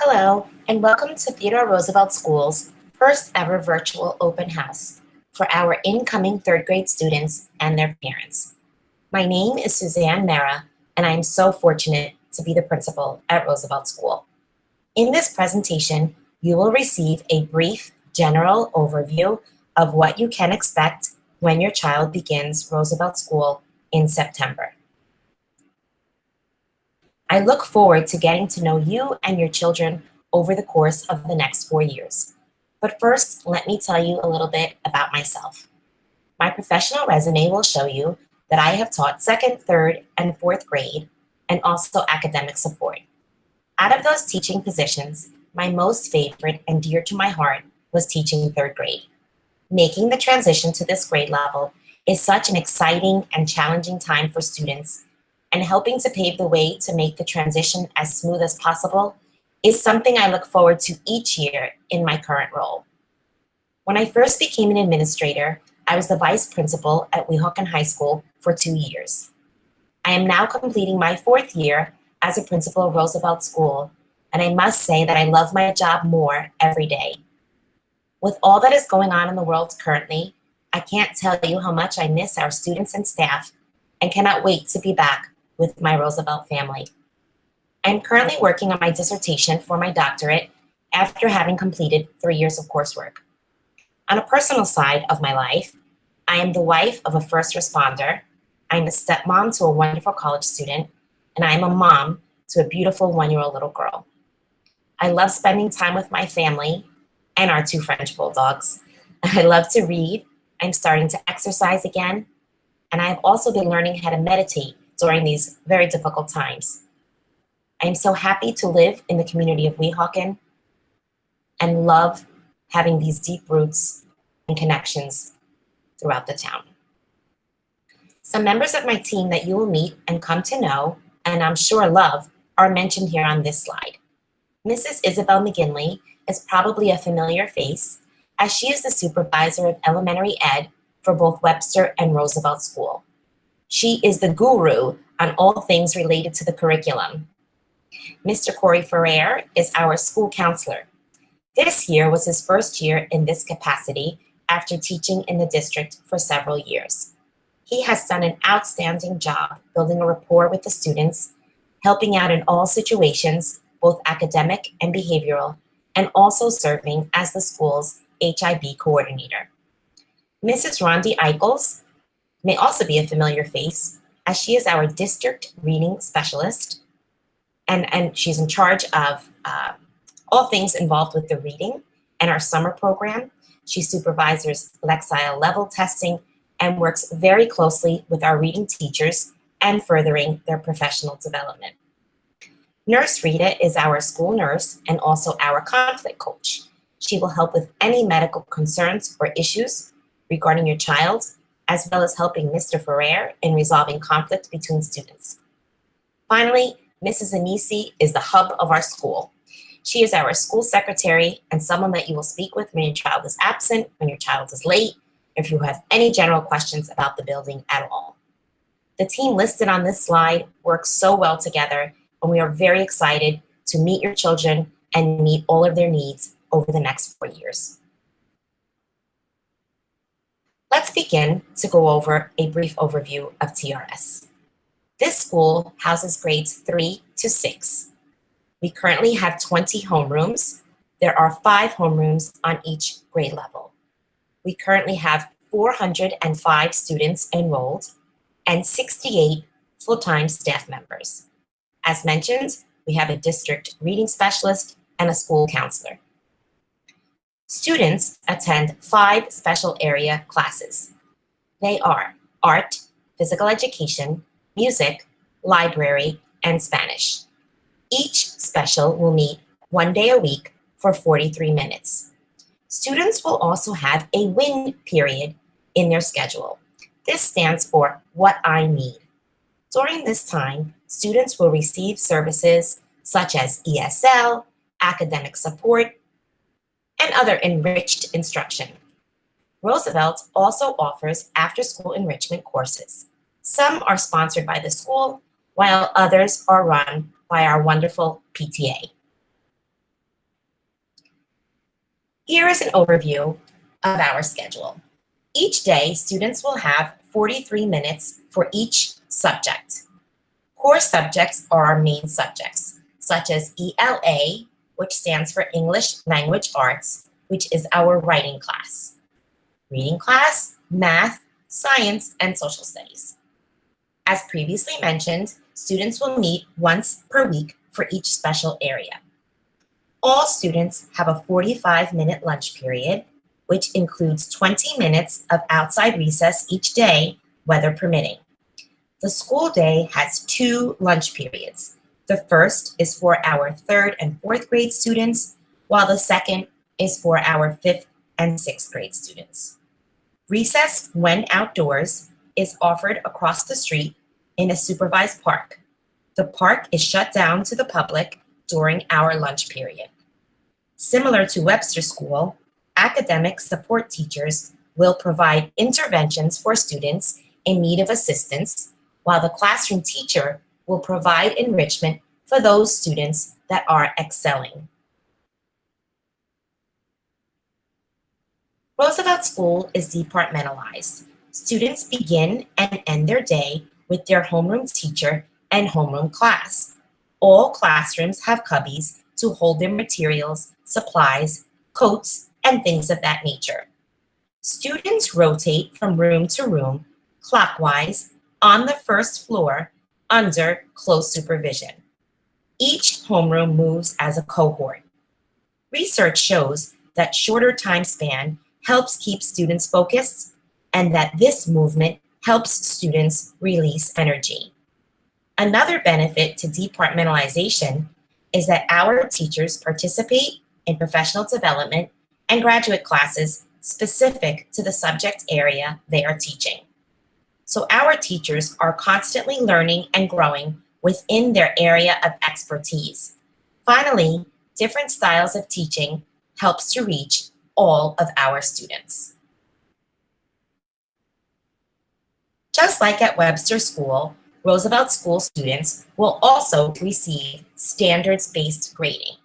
Hello, and welcome to Theodore Roosevelt School's first ever virtual open house for our incoming third grade students and their parents. My name is Suzanne Mera, and I am so fortunate to be the principal at Roosevelt School. In this presentation, you will receive a brief general overview of what you can expect when your child begins Roosevelt School in September. I look forward to getting to know you and your children over the course of the next 4 years. But first, let me tell you a little bit about myself. My professional resume will show you that I have taught second, third, and fourth grade, and also academic support. Out of those teaching positions, my most favorite and dear to my heart was teaching third grade. Making the transition to this grade level is such an exciting and challenging time for students, and helping to pave the way to make the transition as smooth as possible is something I look forward to each year in my current role. When I first became an administrator, I was the vice principal at Weehawken High School for 2 years. I am now completing my 4th year as a principal of Roosevelt School, and I must say that I love my job more every day. With all that is going on in the world currently, I can't tell you how much I miss our students and staff and cannot wait to be back with my Roosevelt family. I'm currently working on my dissertation for my doctorate after having completed 3 years of coursework. On a personal side of my life, I am the wife of a first responder, I'm a stepmom to a wonderful college student, and I am a mom to a beautiful 1-year-old little girl. I love spending time with my family and our 2 French bulldogs. I love to read, I'm starting to exercise again, and I have also been learning how to meditate during these very difficult times. I am so happy to live in the community of Weehawken and love having these deep roots and connections throughout the town. Some members of my team that you will meet and come to know, and I'm sure love, are mentioned here on this slide. Mrs. Isabel McGinley is probably a familiar face, as she is the supervisor of elementary ed for both Webster and Roosevelt School. She is the guru on all things related to the curriculum. Mr. Corey Ferrer is our school counselor. This year was his first year in this capacity after teaching in the district for several years. He has done an outstanding job building a rapport with the students, helping out in all situations, both academic and behavioral, and also serving as the school's HIB coordinator. Mrs. Rondi Eichels may also be a familiar face, as she is our district reading specialist, and she's in charge of all things involved with the reading and our summer program. She supervises Lexile level testing and works very closely with our reading teachers and furthering their professional development. Nurse Rita is our school nurse and also our conflict coach. She will help with any medical concerns or issues regarding your child, as well as helping Mr. Ferrer in resolving conflict between students. Finally, Mrs. Anisi is the hub of our school. She is our school secretary and someone that you will speak with when your child is absent, when your child is late, if you have any general questions about the building at all. The team listed on this slide works so well together, and we are very excited to meet your children and meet all of their needs over the next 4 years. Let's begin to go over a brief overview of TRS. This school houses grades 3 to 6. We currently have 20 homerooms. There are 5 homerooms on each grade level. We currently have 405 students enrolled and 68 full-time staff members. As mentioned, we have a district reading specialist and a school counselor. Students attend 5 special area classes. They are art, physical education, music, library, and Spanish. Each special will meet 1 day a week for 43 minutes. Students will also have a WIN period in their schedule. This stands for What I Need. During this time, students will receive services such as ESL, academic support, and other enriched instruction. Roosevelt also offers after-school enrichment courses. Some are sponsored by the school, while others are run by our wonderful PTA. Here is an overview of our schedule. Each day, students will have 43 minutes for each subject. Core subjects are our main subjects, such as ELA, which stands for English Language Arts, which is our writing class, reading class, math, science, and social studies. As previously mentioned, students will meet once per week for each special area. All students have a 45-minute lunch period, which includes 20 minutes of outside recess each day, weather permitting. The school day has 2 lunch periods. The first is for our 3rd and 4th grade students, while the second is for our 5th and 6th grade students. Recess, when outdoors, is offered across the street in a supervised park. The park is shut down to the public during our lunch period. Similar to Webster School, academic support teachers will provide interventions for students in need of assistance, while the classroom teacher will provide enrichment for those students that are excelling. Roosevelt School is departmentalized. Students begin and end their day with their homeroom teacher and homeroom class. All classrooms have cubbies to hold their materials, supplies, coats, and things of that nature. Students rotate from room to room, clockwise, on the first floor, under close supervision. Each homeroom moves as a cohort. Research shows that shorter time span helps keep students focused and that this movement helps students release energy. Another benefit to departmentalization is that our teachers participate in professional development and graduate classes specific to the subject area they are teaching. So our teachers are constantly learning and growing within their area of expertise. Finally, different styles of teaching helps to reach all of our students. Just like at Webster School, Roosevelt School students will also receive standards-based grading.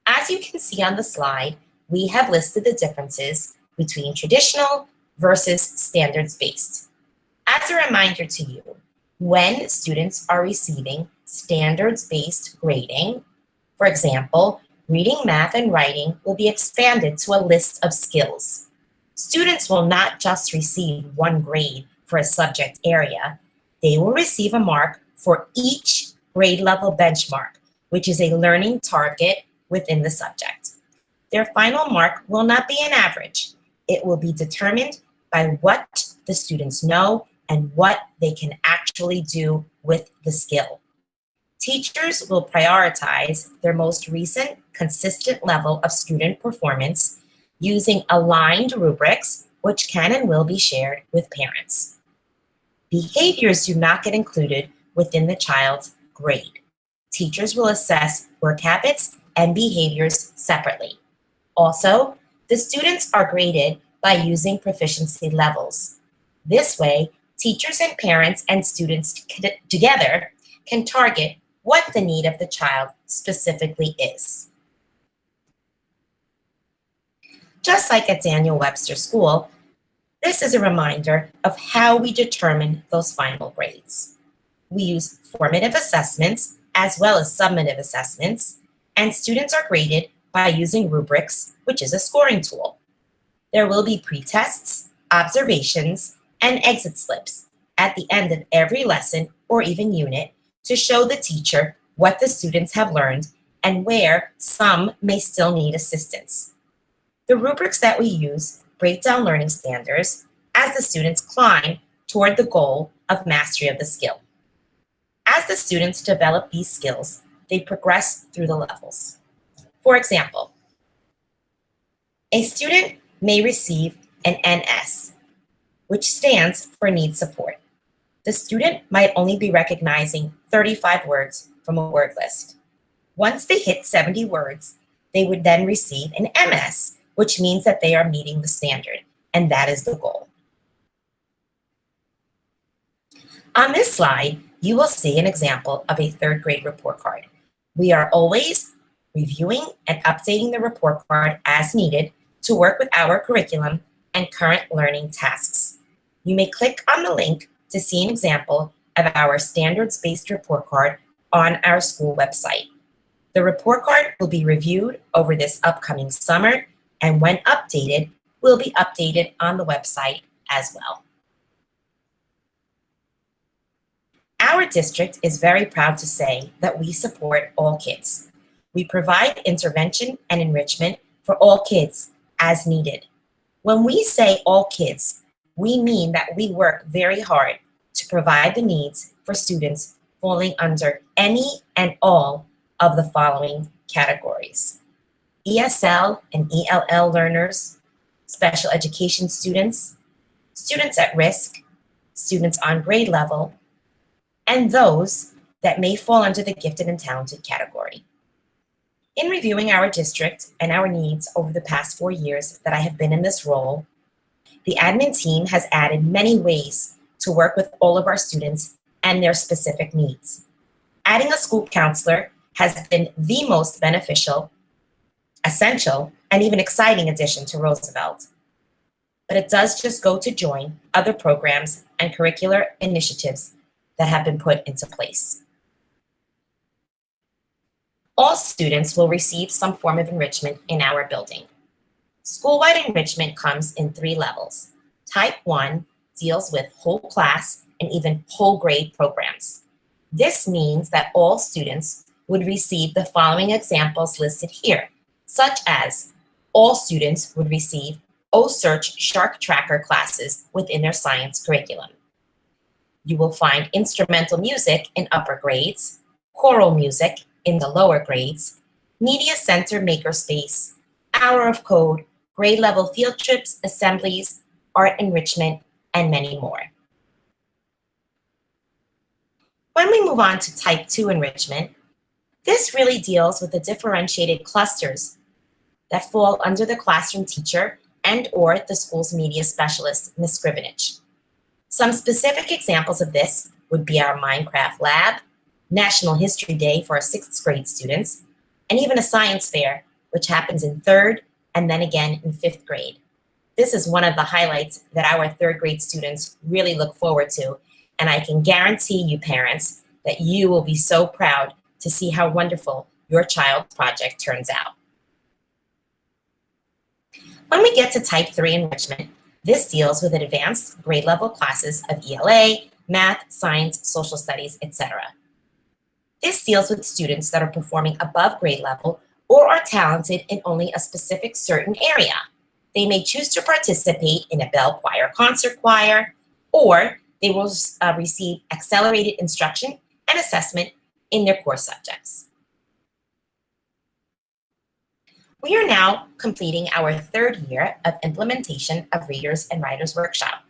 As you can see on the slide, we have listed the differences between traditional versus standards-based. As a reminder to you, when students are receiving standards-based grading, for example, reading, math, and writing will be expanded to a list of skills. Students will not just receive 1 grade for a subject area, they will receive a mark for each grade level benchmark, which is a learning target within the subject. Their final mark will not be an average. It will be determined by what the students know and what they can actually do with the skill. Teachers will prioritize their most recent consistent level of student performance using aligned rubrics, which can and will be shared with parents. Behaviors do not get included within the child's grade. Teachers will assess work habits and behaviors separately. Also, the students are graded by using proficiency levels. This way, teachers and parents and students together can target what the need of the child specifically is. Just like at Daniel Webster School, this is a reminder of how we determine those final grades. We use formative assessments as well as summative assessments, and students are graded by using rubrics, which is a scoring tool. There will be pretests, observations, and exit slips at the end of every lesson or even unit to show the teacher what the students have learned and where some may still need assistance. The rubrics that we use break down learning standards as the students climb toward the goal of mastery of the skill. As the students develop these skills, they progress through the levels. For example, a student may receive an NS, which stands for needs support. The student might only be recognizing 35 words from a word list. Once they hit 70 words, they would then receive an MS, which means that they are meeting the standard, and that is the goal. On this slide, you will see an example of a 3rd grade report card. We are always reviewing and updating the report card as needed to work with our curriculum and current learning tasks. You may click on the link to see an example of our standards-based report card on our school website. The report card will be reviewed over this upcoming summer, and when updated, will be updated on the website as well. Our district is very proud to say that we support all kids. We provide intervention and enrichment for all kids as needed. When we say all kids, we mean that we work very hard to provide the needs for students falling under any and all of the following categories: ESL and ELL learners, special education students, students at risk, students on grade level, and those that may fall under the gifted and talented category. In reviewing our district and our needs over the past 4 years that I have been in this role, the admin team has added many ways to work with all of our students and their specific needs. Adding a school counselor has been the most beneficial, essential, and even exciting addition to Roosevelt. But it does just go to join other programs and curricular initiatives that have been put into place. All students will receive some form of enrichment in our building. Schoolwide enrichment comes in 3 levels. Type 1 deals with whole class and even whole grade programs. This means that all students would receive the following examples listed here, such as all students would receive O-Search Shark Tracker classes within their science curriculum. You will find instrumental music in upper grades, choral music in the lower grades, media center makerspace, hour of code, grade level field trips, assemblies, art enrichment, and many more. When we move on to type 2 enrichment, this really deals with the differentiated clusters that fall under the classroom teacher and or the school's media specialist, Ms. Scrivenage. Some specific examples of this would be our Minecraft lab, National History Day for our 6th grade students, and even a science fair, which happens in 3rd and then again in 5th grade. This is one of the highlights that our 3rd grade students really look forward to, and I can guarantee you parents that you will be so proud to see how wonderful your child's project turns out. When we get to type 3 enrichment, this deals with advanced grade level classes of ELA, math, science, social studies, etc. This deals with students that are performing above grade level or are talented in only a specific certain area. They may choose to participate in a bell choir, concert choir, or they will receive accelerated instruction and assessment in their core subjects. We are now completing our 3rd year of implementation of Readers and Writers Workshop.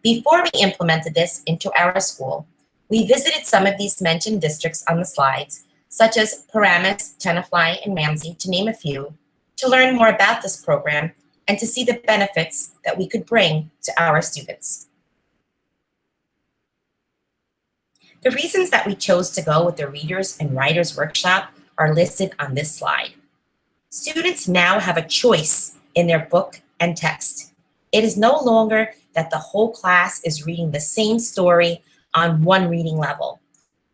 Before we implemented this into our school, we visited some of these mentioned districts on the slides, such as Paramus, Tenafly, and Ramsey, to name a few, to learn more about this program and to see the benefits that we could bring to our students. The reasons that we chose to go with the Readers and Writers Workshop are listed on this slide. Students now have a choice in their book and text. It is no longer that the whole class is reading the same story on one reading level.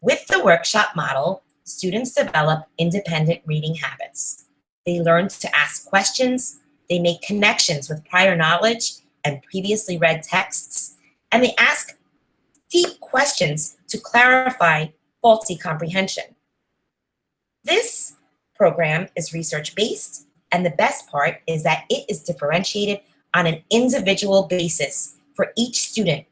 With the workshop model, students develop independent reading habits. They learn to ask questions, they make connections with prior knowledge and previously read texts, and they ask deep questions to clarify faulty comprehension. This program is research-based, and the best part is that it is differentiated on an individual basis for each student,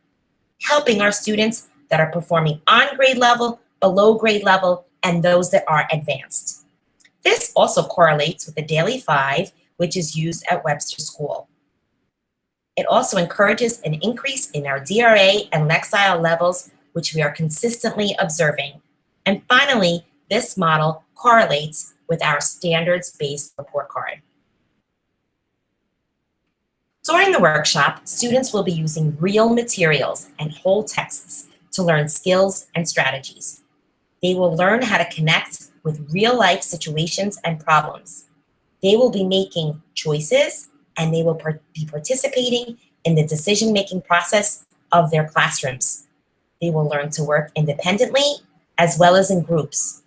helping our students that are performing on grade level, below grade level, and those that are advanced. This also correlates with the Daily 5, which is used at Webster School. It also encourages an increase in our DRA and Lexile levels, which we are consistently observing. And finally, this model correlates with our standards-based report card. During the workshop, students will be using real materials and whole texts to learn skills and strategies. They will learn how to connect with real-life situations and problems. They will be making choices and they will be participating in the decision-making process of their classrooms. They will learn to work independently as well as in groups.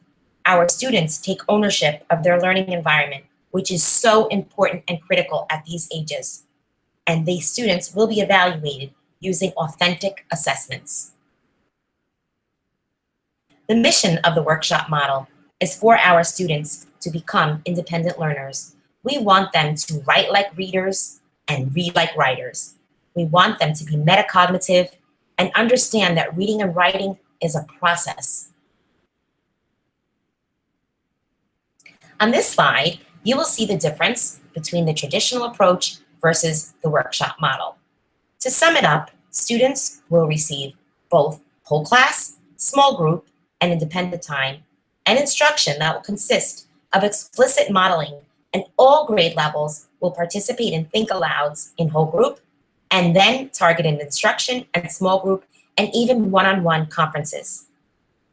Our students take ownership of their learning environment, which is so important and critical at these ages. And these students will be evaluated using authentic assessments. The mission of the workshop model is for our students to become independent learners. We want them to write like readers and read like writers. We want them to be metacognitive and understand that reading and writing is a process. On this slide, you will see the difference between the traditional approach versus the workshop model. To sum it up, students will receive both whole class, small group, and independent time, and instruction that will consist of explicit modeling, and all grade levels will participate in think alouds in whole group, and then targeted instruction and small group, and even one-on-one conferences.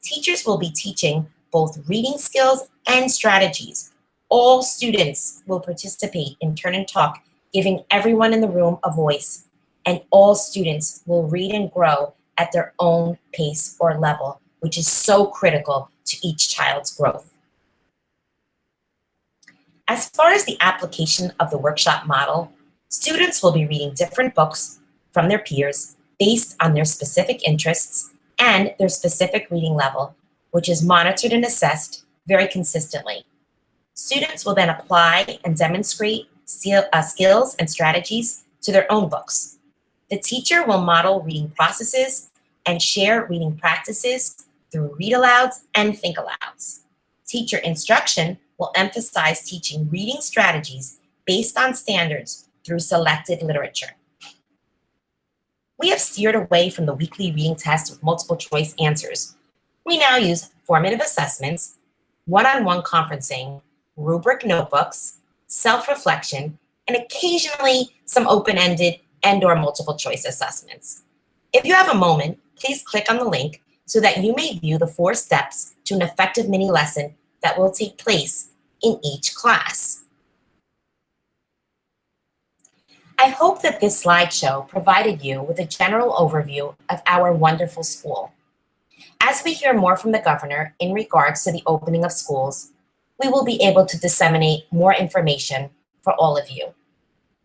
Teachers will be teaching both reading skills and strategies. All students will participate in turn and talk, giving everyone in the room a voice, and all students will read and grow at their own pace or level, which is so critical to each child's growth. As far as the application of the workshop model, students will be reading different books from their peers based on their specific interests and their specific reading level, which is monitored and assessed very consistently. Students will then apply and demonstrate skills and strategies to their own books. The teacher will model reading processes and share reading practices through read alouds and think alouds. Teacher instruction will emphasize teaching reading strategies based on standards through selected literature. We have steered away from the weekly reading test with multiple choice answers. We now use formative assessments, one-on-one conferencing, rubric notebooks, self-reflection, and occasionally some open-ended and/or multiple choice assessments. If you have a moment, please click on the link so that you may view the 4 steps to an effective mini lesson that will take place in each class. I hope that this slideshow provided you with a general overview of our wonderful school. As we hear more from the governor in regards to the opening of schools, we will be able to disseminate more information for all of you.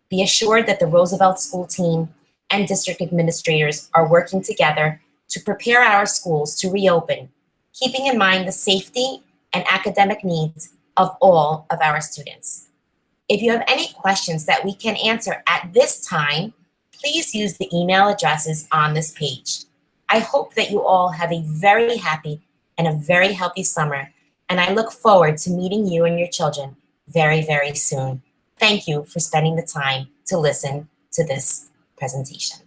Be assured that the Roosevelt School team and district administrators are working together to prepare our schools to reopen, keeping in mind the safety and academic needs of all of our students. If you have any questions that we can answer at this time, please use the email addresses on this page. I hope that you all have a very happy and a very healthy summer, and I look forward to meeting you and your children very, very soon. Thank you for spending the time to listen to this presentation.